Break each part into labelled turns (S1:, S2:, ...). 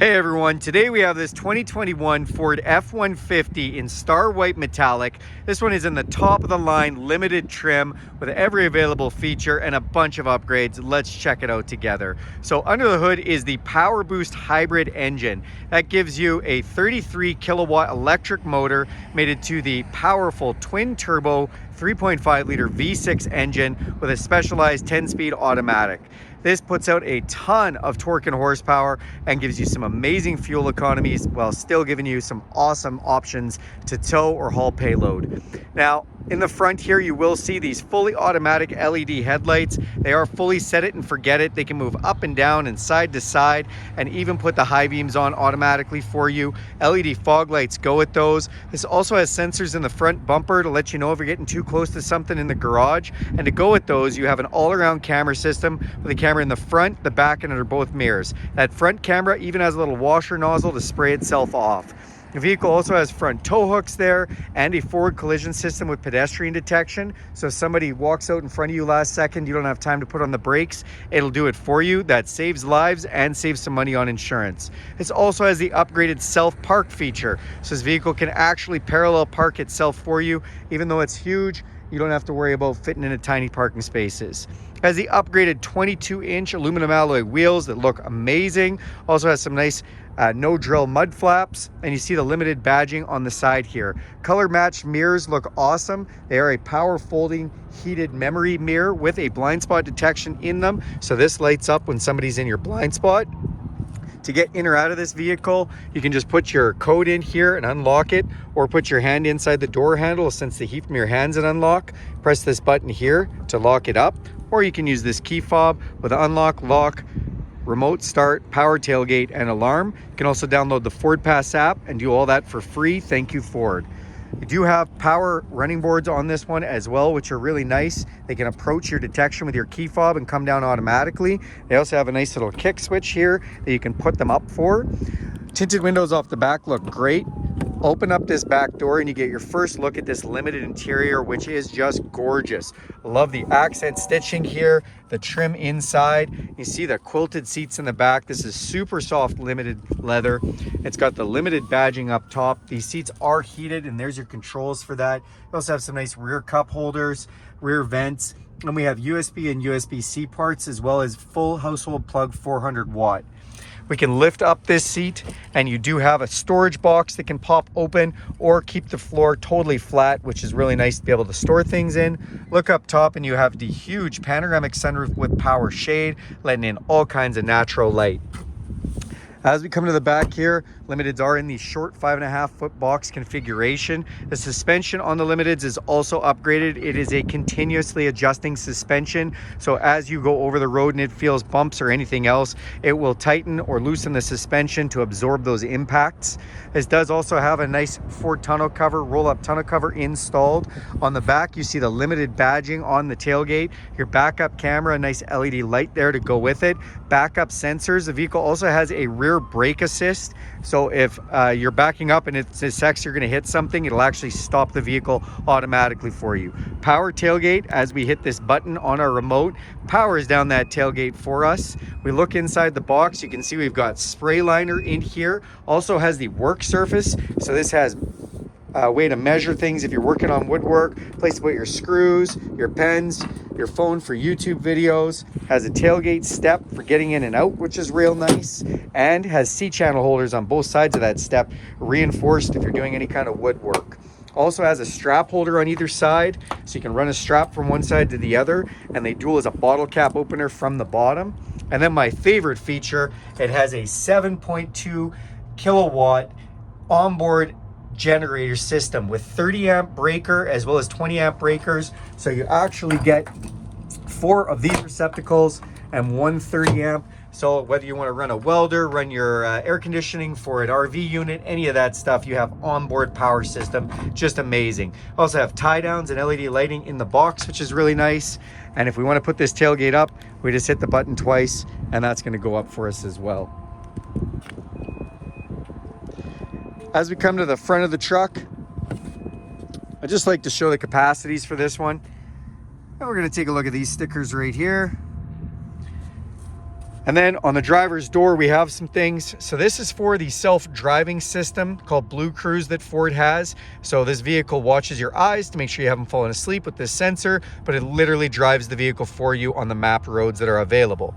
S1: Hey everyone, today we have this 2021 Ford F-150 in Star White Metallic. This one is in the top of the line limited trim with every available feature and a bunch of upgrades. Let's check it out together. So under the hood is the Power Boost hybrid engine. That gives you a 33 kilowatt electric motor mated to the powerful twin turbo 3.5 liter V6 engine with a specialized 10-speed automatic. This puts out a ton of torque and horsepower and gives you some amazing fuel economies while still giving you some awesome options to tow or haul payload. Now, in the front here, you will see these fully automatic LED headlights. They are fully set it and forget it. They can move up and down and side to side and even put the high beams on automatically for you. LED fog lights go with those. This also has sensors in the front bumper to let you know if you're getting too close to something in the garage. And to go with those, you have an all-around camera system with a camera in the front, the back, and under both mirrors. That front camera even has a little washer nozzle to spray itself off. The vehicle also has front tow hooks there and a forward collision system with pedestrian detection. So if somebody walks out in front of you last second, you don't have time to put on the brakes, it'll do it for you. That saves lives and saves some money on insurance. This also has the upgraded self-park feature. So this vehicle can actually parallel park itself for you. Even though it's huge, you don't have to worry about fitting into tiny parking spaces. It has the upgraded 22-inch aluminum alloy wheels that look amazing. Also has some nice no drill mud flaps, and you see the limited badging on the side here. Color matched mirrors look awesome. They are a power folding heated memory mirror with a blind spot detection in them. So this lights up when somebody's in your blind spot. To get in or out of this vehicle, you can just put your code in here and unlock it, or put your hand inside the door handle since the heat from your hands and unlock. Press this button here to lock it up, or you can use this key fob with unlock, lock, remote start, power tailgate, and alarm. You can also download the Ford Pass app and do all that for free. Thank you, Ford. You do have power running boards on this one as well, which are really nice. They can approach your detection with your key fob and come down automatically. They also have a nice little kick switch here that you can put them up for. Tinted windows off the back look great. Open up this back door and you get your first look at this limited interior, which is just gorgeous. Love the accent stitching here, the trim inside. You see the quilted seats in the back. This is super soft limited leather. It's got the limited badging up top. These seats are heated and there's your controls for that. You also have some nice rear cup holders, rear vents, and we have USB and USB-C parts as well as full household plug 400 watt. We can lift up this seat and you do have a storage box that can pop open or keep the floor totally flat, which is really nice to be able to store things in. Look up top and you have the huge panoramic sunroof with power shade, letting in all kinds of natural light. As we come to the back here, Limiteds are in the short 5.5-foot box configuration. The suspension on the Limiteds is also upgraded. It is a continuously adjusting suspension. So as you go over the road and it feels bumps or anything else, it will tighten or loosen the suspension to absorb those impacts. This does also have a nice Ford tonneau cover, roll-up tonneau cover installed. On the back, you see the Limited badging on the tailgate, your backup camera, a nice LED light there to go with it, backup sensors. The vehicle also has a rear brake assist. So if you're backing up and it detects you're going to hit something, it'll actually stop the vehicle automatically for you. Power tailgate, as we hit this button on our remote, powers down that tailgate for us. We look inside the box, you can see we've got spray liner in here. Also has the work surface. So this has a way to measure things if you're working on woodwork, place to put your screws, your pens, your phone for YouTube videos. Has a tailgate step for getting in and out, which is real nice, and has C-channel holders on both sides of that step, reinforced if you're doing any kind of woodwork. Also has a strap holder on either side, so you can run a strap from one side to the other, and they dual as a bottle cap opener from the bottom. And then my favorite feature, it has a 7.2 kilowatt onboard generator system with 30 amp breaker as well as 20 amp breakers. So you actually get 4 of these receptacles and one 30 amp. So whether you want to run a welder, run your air conditioning for an RV unit, any of that stuff, you have onboard power system. Just amazing. Also have tie downs and LED lighting in the box, which is really nice. And if we want to put this tailgate up, we just hit the button twice and that's going to go up for us as well. As we come to the front of the truck, I just like to show the capacities for this one. And we're going to take a look at these stickers right here. And then on the driver's door, we have some things. So this is for the self-driving system called Blue Cruise that Ford has. So this vehicle watches your eyes to make sure you haven't fallen asleep with this sensor, but it literally drives the vehicle for you on the map roads that are available.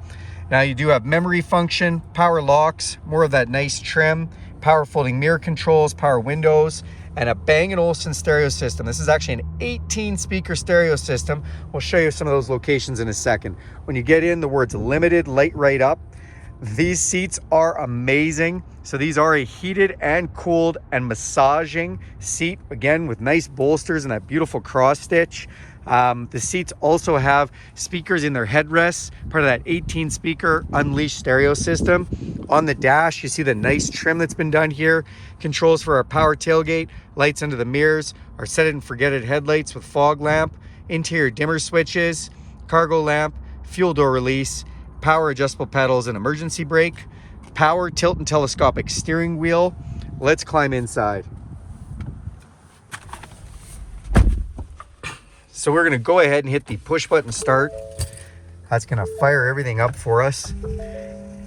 S1: Now you do have memory function, power locks, more of that nice trim, power folding mirror controls, power windows, and a Bang & Olufsen stereo system. This is actually an 18 speaker stereo system. We'll show you some of those locations in a second. When you get in, the words limited light right up. These seats are amazing. So these are a heated and cooled and massaging seat, again with nice bolsters and that beautiful cross stitch. The seats also have speakers in their headrests, part of that 18 speaker unleashed stereo system. On the dash, you see the nice trim that's been done here. Controls for our power tailgate, lights under the mirrors, our set it and forget it headlights with fog lamp, interior dimmer switches, cargo lamp, fuel door release, power adjustable pedals and emergency brake, power tilt and telescopic steering wheel. Let's climb inside. So we're gonna go ahead and hit the push button start. That's gonna fire everything up for us.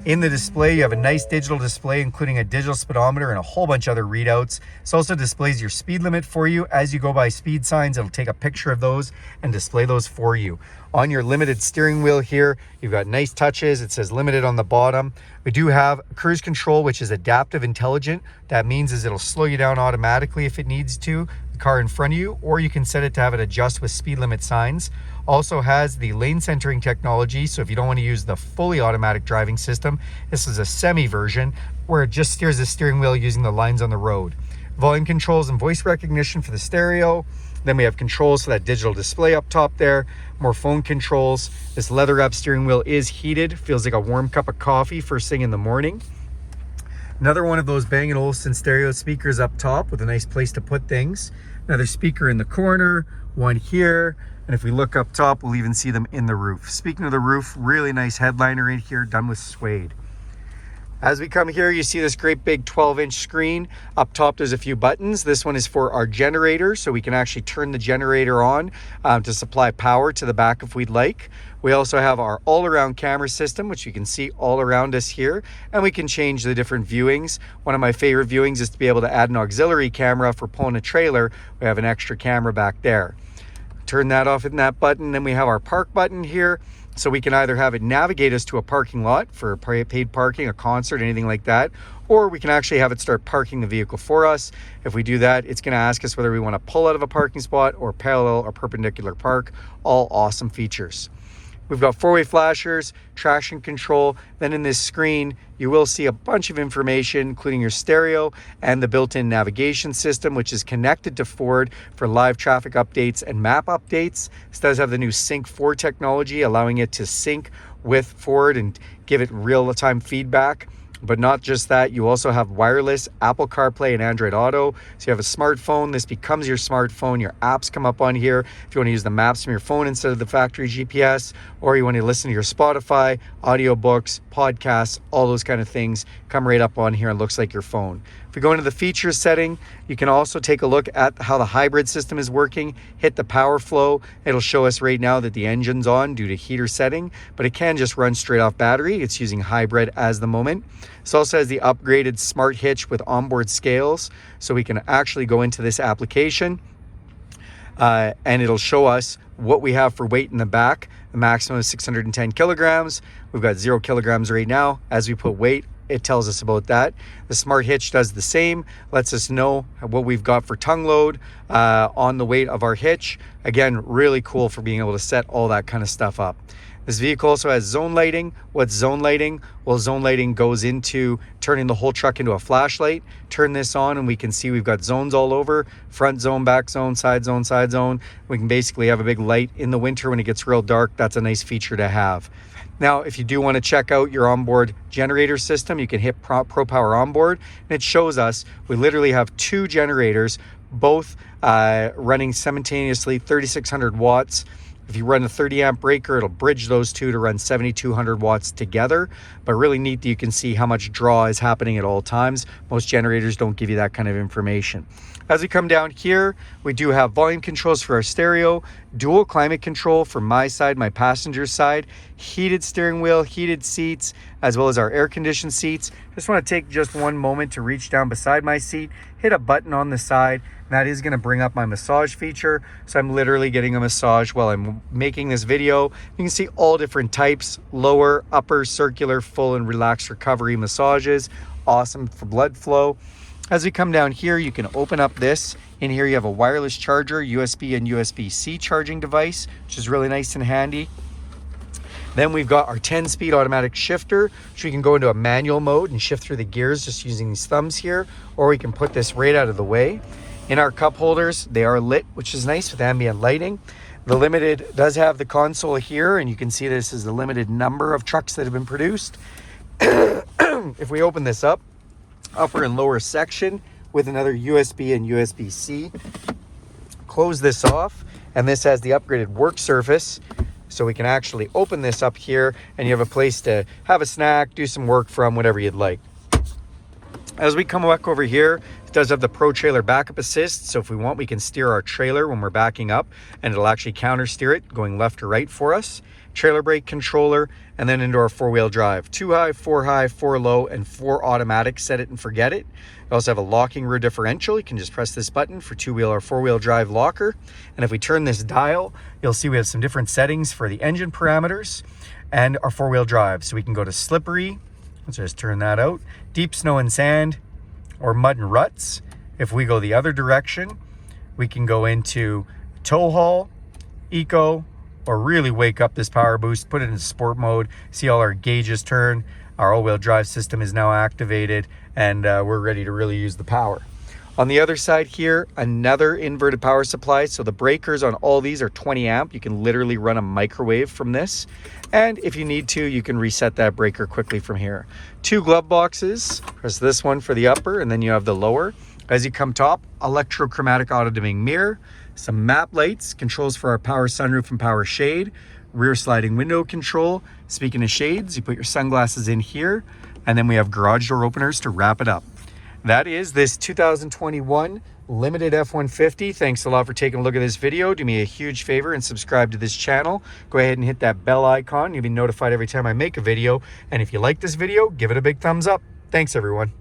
S1: In the display, you have a nice digital display, including a digital speedometer and a whole bunch of other readouts. This also displays your speed limit for you. As you go by speed signs, it'll take a picture of those and display those for you. On your limited steering wheel here, you've got nice touches. It says limited on the bottom. We do have cruise control, which is adaptive intelligent. That means is it'll slow you down automatically if it needs to, the car in front of you, or you can set it to have it adjust with speed limit signs. Also has the lane centering technology, so if you don't want to use the fully automatic driving system, this is a semi version where it just steers the steering wheel using the lines on the road. Volume controls and voice recognition for the stereo. Then we have controls for that digital display up top there, more phone controls. This leather wrap steering wheel is heated, feels like a warm cup of coffee first thing in the morning. Another one of those Bang & Olufsen stereo speakers up top with a nice place to put things. Another speaker in the corner, one here. And if we look up top, we'll even see them in the roof. Speaking of the roof, really nice headliner in here, done with suede. As we come here, you see this great big 12-inch screen. Up top, there's a few buttons. This one is for our generator, so we can actually turn the generator on to supply power to the back if we'd like. We also have our all-around camera system, which you can see all around us here, and we can change the different viewings. One of my favorite viewings is to be able to add an auxiliary camera for pulling a trailer. We have an extra camera back there. Turn that off in that button. Then we have our park button here. So we can either have it navigate us to a parking lot for paid parking, a concert, anything like that, or we can actually have it start parking the vehicle for us. If we do that, it's going to ask us whether we want to pull out of a parking spot or parallel or perpendicular park. All awesome features. We've got four-way flashers, traction control. Then in this screen, you will see a bunch of information, including your stereo and the built-in navigation system, which is connected to Ford for live traffic updates and map updates. This does have the new Sync 4 technology, allowing it to sync with Ford and give it real-time feedback. But not just that, you also have wireless Apple CarPlay and Android Auto. So you have a smartphone, this becomes your smartphone. Your apps come up on here. If you want to use the maps from your phone instead of the factory GPS, or you want to listen to your Spotify, audiobooks, podcasts, all those kind of things come right up on here and looks like your phone. If we go into the features setting, you can also take a look at how the hybrid system is working, hit the power flow. It'll show us right now that the engine's on due to heater setting, but it can just run straight off battery. It's using hybrid as the moment. This also has the upgraded smart hitch with onboard scales, so we can actually go into this application and it'll show us what we have for weight in the back. The maximum is 610 kilograms. We've got 0 kilograms right now. As we put weight, it tells us about that. The smart hitch does the same, lets us know what we've got for tongue load on the weight of our hitch. Again, really cool for being able to set all that kind of stuff up. This vehicle also has zone lighting. What's zone lighting? Well, zone lighting goes into turning the whole truck into a flashlight. Turn this on and we can see we've got zones all over. Front zone, back zone, side zone, side zone. We can basically have a big light in the winter when it gets real dark. That's a nice feature to have. Now, if you do want to check out your onboard generator system, you can hit Pro Power Onboard, and it shows us we literally have 2 generators, both running simultaneously, 3,600 watts. If you run a 30 amp breaker, it'll bridge those two to run 7,200 watts together. But really neat that you can see how much draw is happening at all times. Most generators don't give you that kind of information. As we come down here, we do have volume controls for our stereo, dual climate control for my side, my passenger side, heated steering wheel, heated seats, as well as our air conditioned seats. I just want to take just one moment to reach down beside my seat, hit a button on the side, and that is going to bring up my massage feature. So I'm literally getting a massage while I'm making this video. You can see all different types: lower, upper, circular, full, and relaxed recovery massages. Awesome for blood flow. As we come down here, you can open up this. In here you have a wireless charger, USB and USB-C charging device, which is really nice and handy. Then we've got our 10-speed automatic shifter, which we can go into a manual mode and shift through the gears just using these thumbs here, or we can put this right out of the way. In our cup holders, they are lit, which is nice with ambient lighting. The Limited does have the console here, and you can see this is the limited number of trucks that have been produced. If we open this up, upper and lower section with another USB and USB-C. Close this off, and this has the upgraded work surface, so we can actually open this up here and you have a place to have a snack, do some work from, whatever you'd like. As we come back over here, it does have the Pro Trailer Backup Assist, so if we want, we can steer our trailer when we're backing up, and it'll actually counter steer it going left or right for us. Trailer brake controller, and then into our 4-wheel drive. 2 high, 4 low, and 4 automatic, set it and forget it. We also have a locking rear differential. You can just press this button for 2-wheel or 4-wheel drive locker. And if we turn this dial, you'll see we have some different settings for the engine parameters and our 4-wheel drive. So we can go to slippery, let's just turn that out, deep snow and sand, or mud and ruts. If we go the other direction, we can go into tow haul, eco, or really wake up this power boost, put it in sport mode, see all our gauges turn, our all-wheel drive system is now activated, and we're ready to really use the power. On the other side here, another inverted power supply. So the breakers on all these are 20 amp. You can literally run a microwave from this. And if you need to, you can reset that breaker quickly from here. 2 glove boxes, press this one for the upper, and then you have the lower. As you come top, electrochromatic auto-dimming mirror, some map lights, controls for our power sunroof and power shade, rear sliding window control. Speaking of shades, you put your sunglasses in here, and then we have garage door openers to wrap it up. That is this 2021 Limited F-150. Thanks a lot for taking a look at this video. Do me a huge favor and subscribe to this channel. Go ahead and hit that bell icon. You'll be notified every time I make a video. And if you like this video, give it a big thumbs up. Thanks, everyone.